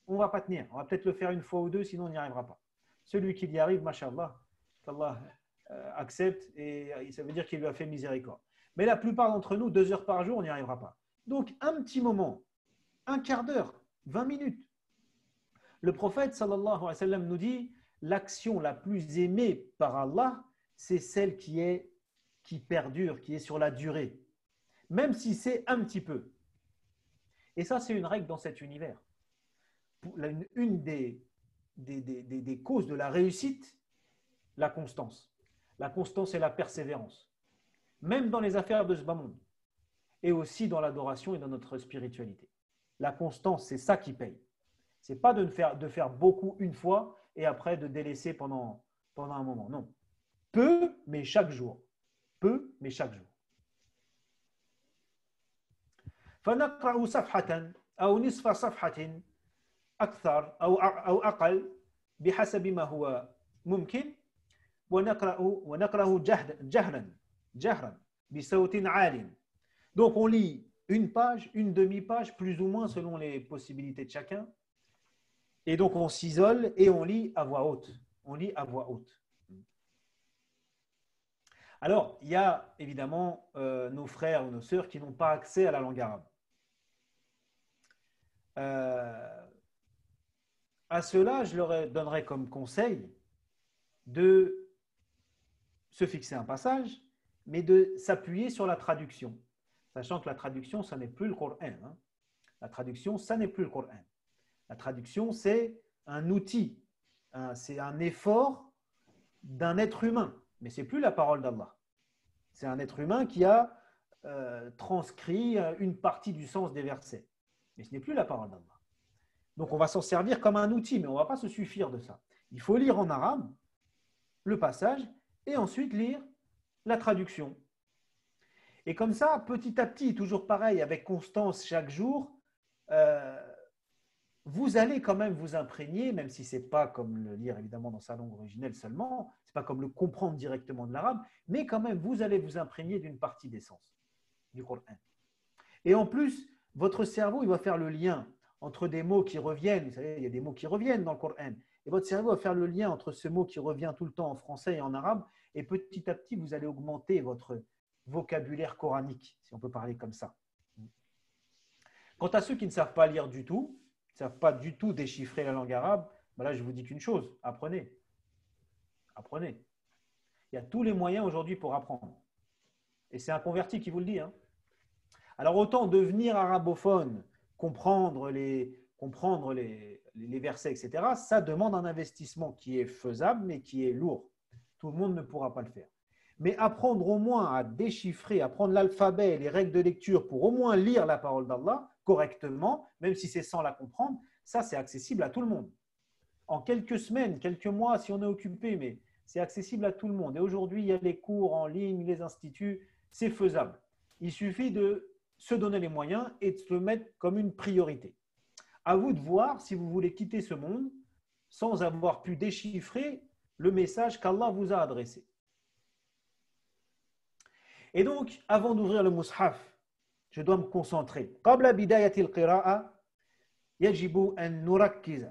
On ne va pas tenir. On va peut-être le faire une fois ou deux, sinon on n'y arrivera pas. Celui qui y arrive, mashallah, qu'Allah accepte et ça veut dire qu'il lui a fait miséricorde. Mais la plupart d'entre nous, 2 heures par jour, on n'y arrivera pas. Donc, un petit moment, un quart d'heure, 20 minutes. Le prophète, sallallahu alayhi wa sallam, nous dit, l'action la plus aimée par Allah, c'est celle qui perdure, qui est sur la durée. Même si c'est un petit peu. Et ça, c'est une règle dans cet univers. Une des causes de la réussite, la constance. La constance et la persévérance. Même dans les affaires de ce bas monde. Et aussi dans l'adoration et dans notre spiritualité. La constance, c'est ça qui paye. Ce n'est pas de faire beaucoup une fois et après de délaisser pendant un moment. Non. Peu, mais chaque jour. Peu, mais chaque jour. فنقرأ صفحة أو نصف صفحة أكثر أو أقل بحسب ما هو ممكن ونقرأه جهرا بصوت عال. Donc on lit une page, une demi-page, plus ou moins selon les possibilités de chacun. Et donc on s'isole et on lit à voix haute. On lit à voix haute. Alors, il y a évidemment nos frères ou nos sœurs qui n'ont pas accès à la langue arabe. À cela, je leur donnerais comme conseil de se fixer un passage, mais de s'appuyer sur la traduction. Sachant que la traduction, ça n'est plus le Coran. Hein. La traduction, ça n'est plus le Coran. La traduction, c'est un outil, c'est un effort d'un être humain, mais ce n'est plus la parole d'Allah. C'est un être humain qui a transcrit une partie du sens des versets, mais ce n'est plus la parole d'Allah. Donc on va s'en servir comme un outil, mais on ne va pas se suffire de ça. Il faut lire en arabe le passage et ensuite lire la traduction. Et comme ça, petit à petit, toujours pareil, avec constance chaque jour, vous allez quand même vous imprégner, même si ce n'est pas comme le lire évidemment dans sa langue originelle seulement, ce n'est pas comme le comprendre directement de l'arabe, mais quand même vous allez vous imprégner d'une partie des sens du Coran. Et en plus, votre cerveau, il va faire le lien entre des mots qui reviennent, vous savez, il y a des mots qui reviennent dans le Coran, et votre cerveau va faire le lien entre ce mot qui revient tout le temps en français et en arabe, et petit à petit, vous allez augmenter votre vocabulaire coranique, si on peut parler comme ça. Quant à ceux qui ne savent pas lire du tout, ne savent pas du tout déchiffrer la langue arabe, ben là, je vous dis qu'une chose, apprenez. Apprenez. Il y a tous les moyens aujourd'hui pour apprendre. Et c'est un converti qui vous le dit. Hein. Alors, autant devenir arabophone, comprendre les versets, etc., ça demande un investissement qui est faisable, mais qui est lourd. Tout le monde ne pourra pas le faire. Mais apprendre au moins à déchiffrer, apprendre l'alphabet et les règles de lecture pour au moins lire la parole d'Allah correctement, même si c'est sans la comprendre, ça c'est accessible à tout le monde. En quelques semaines, quelques mois, si on est occupé, mais c'est accessible à tout le monde. Et aujourd'hui, il y a les cours en ligne, les instituts, c'est faisable. Il suffit de se donner les moyens et de se le mettre comme une priorité. À vous de voir si vous voulez quitter ce monde sans avoir pu déchiffrer le message qu'Allah vous a adressé. Et donc, avant d'ouvrir le mushaf, je dois me concentrer. قبل بداية القراءة يجب أن نركز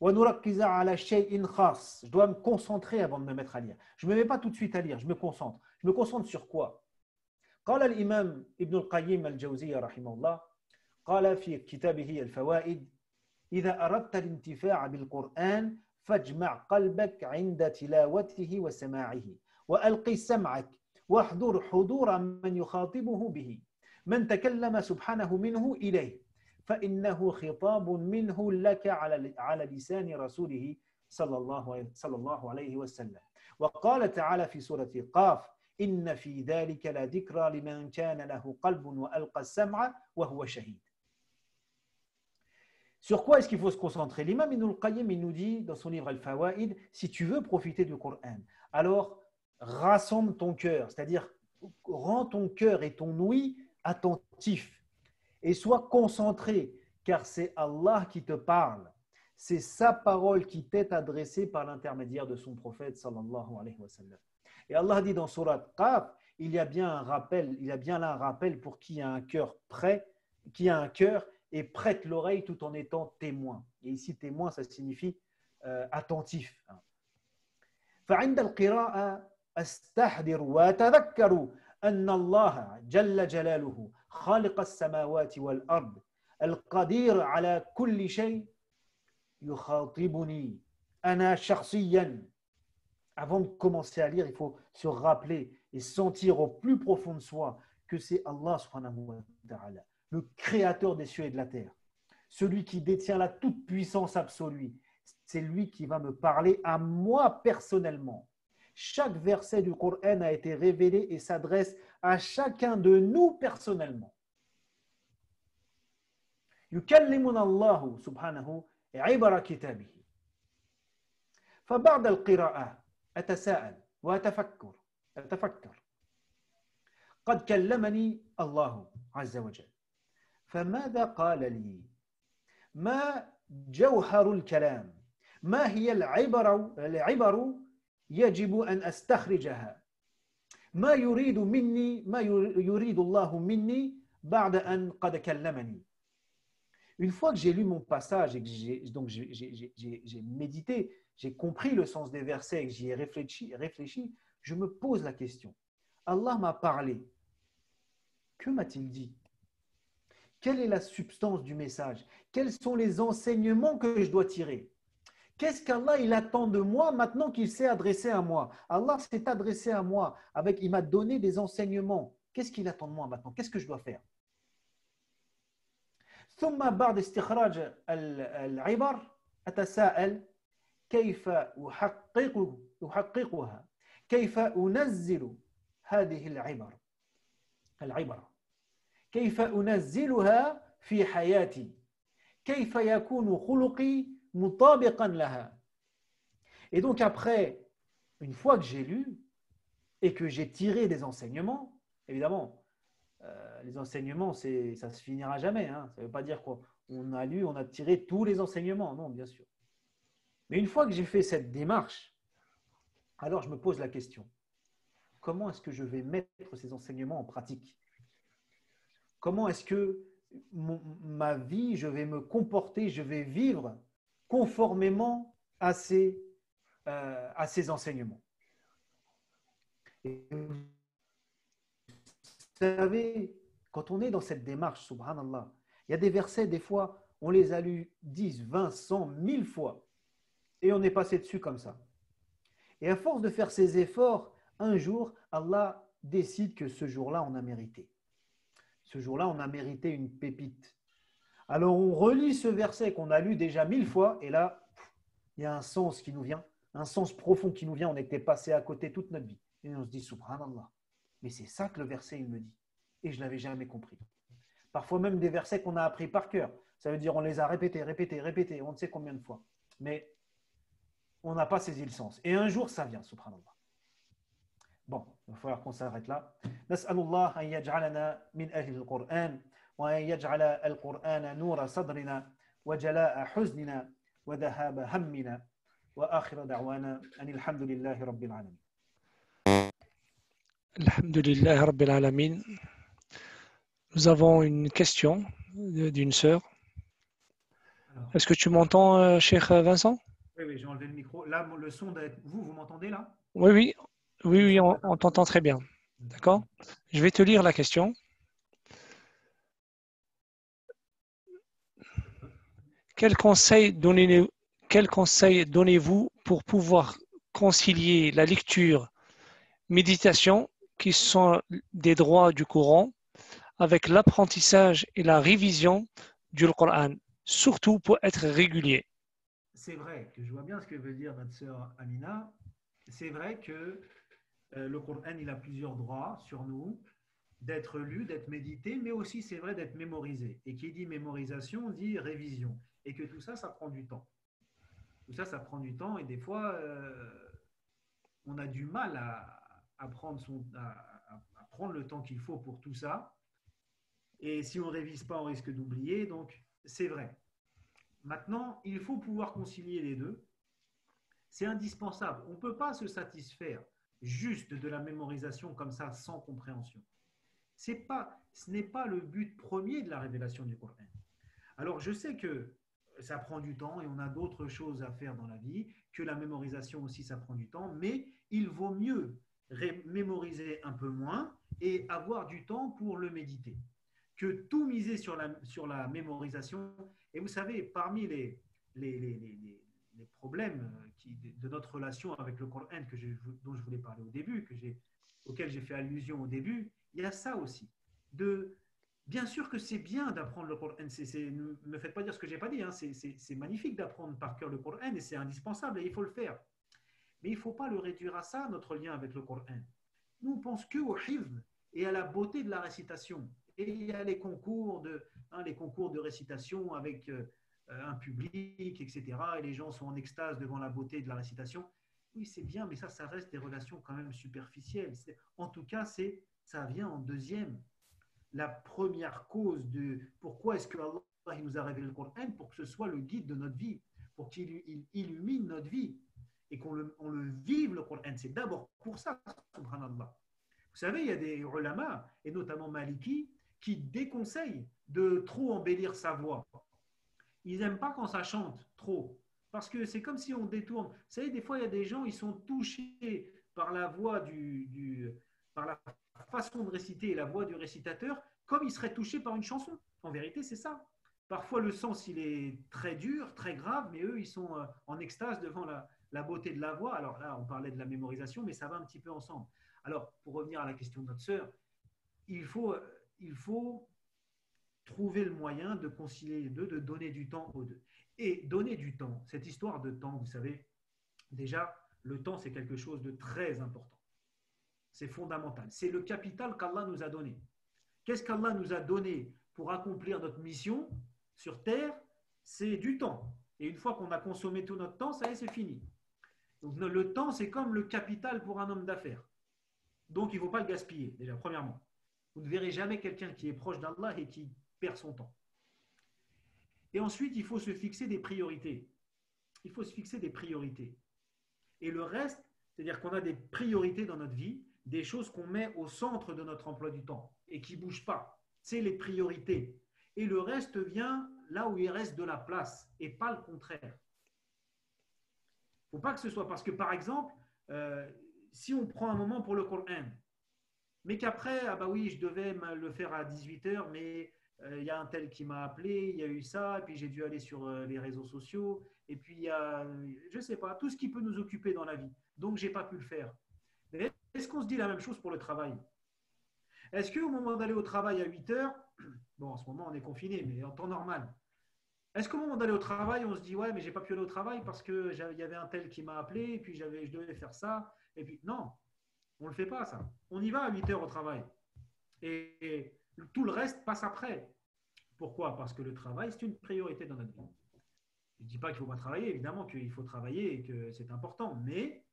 ونركز على شيء خاص. Je dois me concentrer avant de me mettre à lire. Je ne me mets pas tout de suite à lire, je me concentre. Je me concentre sur quoi? قال الإمام ابن القيم الجوزية رحمه الله قال في كتابه الفوائد إذا أردت الانتفاع بالقرآن فاجمع قلبك عند تلاوته وسماعه وألقي سمعك واحضر حضور من يخاطبه به من تكلم سبحانه منه إليه فإنه خطاب منه لك على لسان رسوله صلى الله عليه وسلم وقال تعالى في سورة قاف إن في ذلك لذكرى لمن كان له قلب وألقى السمع وهو شهيد. Sur quoi est-ce qu'il faut se concentrer? L'imam Ibn al-Qayyim, il nous dit dans son livre Al-Fawaid, si tu veux profiter du Coran, alors rassemble ton cœur, c'est-à-dire rends ton cœur et ton ouïe attentif et sois concentré, car c'est Allah qui te parle. C'est sa parole qui t'est adressée par l'intermédiaire de son prophète sallallahu alayhi wa sallam. Et Allah dit dans Surat Qaf, il y a bien là un rappel pour qui a un cœur prêt qui a un cœur et prête l'oreille tout en étant témoin. Et ici, témoin, ça signifie attentif. فعند القراءة أستحضر وأتذكر أن الله جل جلاله خالق السماوات والأرض القدير على كل شيء يخاطبني أنا شخصيا. Avant de commencer à lire, il faut se rappeler et sentir au plus profond de soi que c'est Allah subhanahu wa ta'ala, le créateur des cieux et de la terre, celui qui détient la toute-puissance absolue. C'est lui qui va me parler à moi personnellement. Chaque verset du Coran a été révélé et s'adresse à chacun de nous personnellement. يكلمنا الله سبحانه عبر كتابه. فبعد القراءة أتساءل وأتفكر قد كلمني الله عز وجل فماذا قال لي؟ ما جوهر الكلام؟ ما هي العبر يجب أن أستخرجها؟ ما يريد الله مني بعد أن قد كلمني. Une fois que j'ai lu mon passage et que j'ai médité, j'ai compris le sens des versets et que j'y ai réfléchi, je me pose la question. Allah m'a parlé. Que m'a-t-il dit? Quelle est la substance du message? Quels sont les enseignements que je dois tirer? Qu'est-ce qu'Allah il attend de moi maintenant qu'il s'est adressé à moi? Allah s'est adressé à moi, il m'a donné des enseignements. Qu'est-ce qu'il attend de moi maintenant? Qu'est-ce que je dois faire? ثم بعد استخراج العبر أتساءل كيف أحققها؟ كيف أنزل هذه العبر؟ كيف أنزلها في حياتي؟ كيف يكون خلقي مطابقا لها؟ Et donc après, une fois que j'ai lu et que j'ai tiré des enseignements, évidemment, les enseignements, ça ne se finira jamais. Hein. Ça ne veut pas dire qu'on a lu, on a tiré tous les enseignements. Non, bien sûr. Mais une fois que j'ai fait cette démarche, alors je me pose la question. Comment est-ce que je vais mettre ces enseignements en pratique? Comment est-ce que ma vie, je vais me comporter, je vais vivre conformément à ces enseignements? Et vous savez, quand on est dans cette démarche, subhanallah, il y a des versets, des fois, on les a lus 10, 20, 100, 1000 fois et on est passé dessus comme ça. Et à force de faire ces efforts, un jour, Allah décide que ce jour-là, on a mérité. Ce jour-là, on a mérité une pépite. Alors, on relit ce verset qu'on a lu déjà 1000 fois et là, il y a un sens qui nous vient, un sens profond qui nous vient. On était passé à côté toute notre vie. Et on se dit, subhanallah. Mais c'est ça que le verset il me dit. Et je ne l'avais jamais compris. Parfois même des versets qu'on a appris par cœur. Ça veut dire on les a répétés, on ne sait combien de fois. Mais on n'a pas saisi le sens. Et un jour, ça vient, subhanallah. Bon, il va falloir qu'on s'arrête là. Nas'alullah an yaj'alana min ahli al-Qur'an wa an yaj'ala al-Qur'ana nura sadrina wa jala'a huznina wa dhahaba hammina wa akhira da'wana anil hamdulillahi rabbil alamin. Alhamdulillah Rabbil Alamin. Nous avons une question d'une sœur. Est-ce que tu m'entends, Cheikh Vincent? Oui, j'ai enlevé le micro. Là, le son, vous m'entendez là? Oui, on t'entend très bien. D'accord? Je vais te lire la question. Quel conseil donnez-vous pour pouvoir concilier la lecture, méditation, qui sont des droits du Coran, avec l'apprentissage et la révision du Coran, surtout pour être régulier? C'est vrai que je vois bien ce que veut dire notre sœur Amina. C'est vrai que le Coran, il a plusieurs droits sur nous, d'être lu, d'être médité, mais aussi c'est vrai d'être mémorisé. Et qui dit mémorisation dit révision. Et que tout ça, ça prend du temps. Tout ça, ça prend du temps et des fois, on a du mal à prendre le temps qu'il faut pour tout ça. Et si on ne révise pas, on risque d'oublier. Donc, c'est vrai. Maintenant, il faut pouvoir concilier les deux. C'est indispensable. On ne peut pas se satisfaire juste de la mémorisation comme ça, sans compréhension. ce n'est pas le but premier de la révélation du Coran. Alors, je sais que ça prend du temps et on a d'autres choses à faire dans la vie, que la mémorisation aussi, ça prend du temps, mais il vaut mieux mémoriser un peu moins et avoir du temps pour le méditer que tout miser sur la mémorisation. Et vous savez, parmi les problèmes de notre relation avec le Coran dont je voulais parler au début, auquel j'ai fait allusion au début, il y a ça aussi. Bien sûr que c'est bien d'apprendre le Coran. Ne me faites pas dire ce que je n'ai pas dit. Hein. C'est magnifique d'apprendre par cœur le Coran et c'est indispensable et il faut le faire. Mais il ne faut pas le réduire à ça, notre lien avec le Coran. Nous, on pense qu'au hifz et à la beauté de la récitation. Et il y a les concours de récitation avec un public, etc. Et les gens sont en extase devant la beauté de la récitation. Oui, c'est bien, mais ça reste des relations quand même superficielles. En tout cas, ça vient en deuxième. La première cause de pourquoi est-ce que Allah nous a révélé le Coran, pour que ce soit le guide de notre vie, pour qu'il illumine notre vie et qu'on le vive le Coran. C'est d'abord pour ça, subhanallah. Vous savez, il y a des ulama, et notamment Maliki, qui déconseillent de trop embellir sa voix. Ils n'aiment pas quand ça chante trop, parce que c'est comme si on détourne. Vous savez, des fois, il y a des gens, ils sont touchés par la voix par la façon de réciter et la voix du récitateur, comme ils seraient touchés par une chanson. En vérité, c'est ça. Parfois, le sens, il est très dur, très grave, mais eux, ils sont en extase devant la beauté de la voix. Alors là, on parlait de la mémorisation, mais ça va un petit peu ensemble. Alors, pour revenir à la question de notre sœur, il faut trouver le moyen de concilier les deux, de donner du temps aux deux. Et donner du temps, cette histoire de temps, vous savez, déjà, le temps, c'est quelque chose de très important. C'est fondamental. C'est le capital qu'Allah nous a donné. Qu'est-ce qu'Allah nous a donné pour accomplir notre mission sur Terre? C'est du temps. Et une fois qu'on a consommé tout notre temps, ça y est, c'est fini. Donc, le temps, c'est comme le capital pour un homme d'affaires. Donc, il ne faut pas le gaspiller, déjà, premièrement. Vous ne verrez jamais quelqu'un qui est proche d'Allah et qui perd son temps. Et ensuite, il faut se fixer des priorités. Il faut se fixer des priorités. Et le reste, c'est-à-dire qu'on a des priorités dans notre vie, des choses qu'on met au centre de notre emploi du temps et qui ne bougent pas. C'est les priorités. Et le reste vient là où il reste de la place et pas le contraire. Il ne faut pas que ce soit parce que, par exemple, si on prend un moment pour le Coran, mais qu'après, ah bah oui, je devais le faire à 18h, mais il y a un tel qui m'a appelé, il y a eu ça, et puis j'ai dû aller sur les réseaux sociaux, et puis il y a, je ne sais pas, tout ce qui peut nous occuper dans la vie. Donc, je n'ai pas pu le faire. Mais est-ce qu'on se dit la même chose pour le travail? Est-ce qu'au moment d'aller au travail à 8h, bon, en ce moment, on est confiné, mais en temps normal, est-ce qu'au moment d'aller au travail, on se dit, ouais, mais j'ai pas pu aller au travail parce qu'il y avait un tel qui m'a appelé, et puis je devais faire ça, et puis non, on ne le fait pas, ça. On y va à 8h au travail. Et tout le reste passe après. Pourquoi? Parce que le travail, c'est une priorité dans notre vie. Je ne dis pas qu'il ne faut pas travailler, évidemment qu'il faut travailler et que c'est important, mais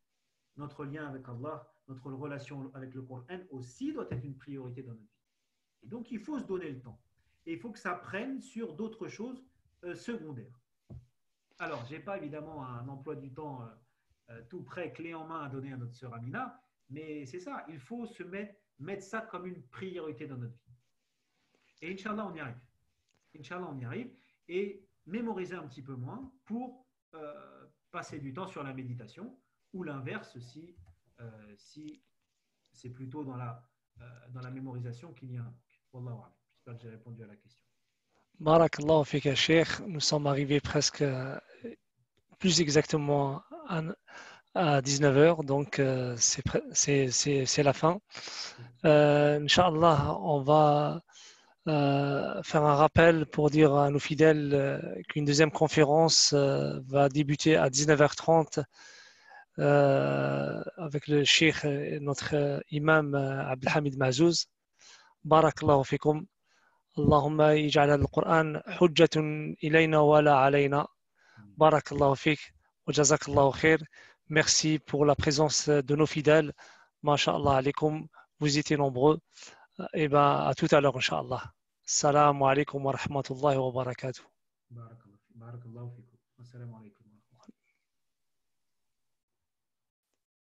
notre lien avec Allah, notre relation avec le Coran aussi doit être une priorité dans notre vie. Et donc, il faut se donner le temps. Et il faut que ça prenne sur d'autres choses secondaires. Alors, je n'ai pas évidemment un emploi du temps tout prêt, clé en main à donner à notre sœur Amina, mais c'est ça, il faut se mettre ça comme une priorité dans notre vie. Et Inch'Allah, on y arrive. Inch'Allah, on y arrive. Et mémoriser un petit peu moins pour passer du temps sur la méditation, ou l'inverse si c'est plutôt dans la mémorisation qu'il y a un manque. Wallahu a'lam. J'espère que j'ai répondu à la question. Barakallahu fika, Cheikh. Nous sommes arrivés presque plus exactement à 19h, donc c'est la fin. Inch'Allah, on va faire un rappel pour dire à nos fidèles qu'une deuxième conférence va débuter à 19h30 avec le Cheikh, notre imam Abdelhamid Mazouz. Barakallahu fikum. اللهم اجعل القرآن حجة إلينا ولا علينا. بارك الله فيك وجزاك الله خير. Merci pour la présence de nos fidèles. Masha'Allah alaikum. Vous étiez nombreux. Et ben, à tout à l'heure, Inch'Allah. Assalamu alaikum wa rahmatullahi wa barakatuh. Barakallahu fikum. Assalamu alaikum.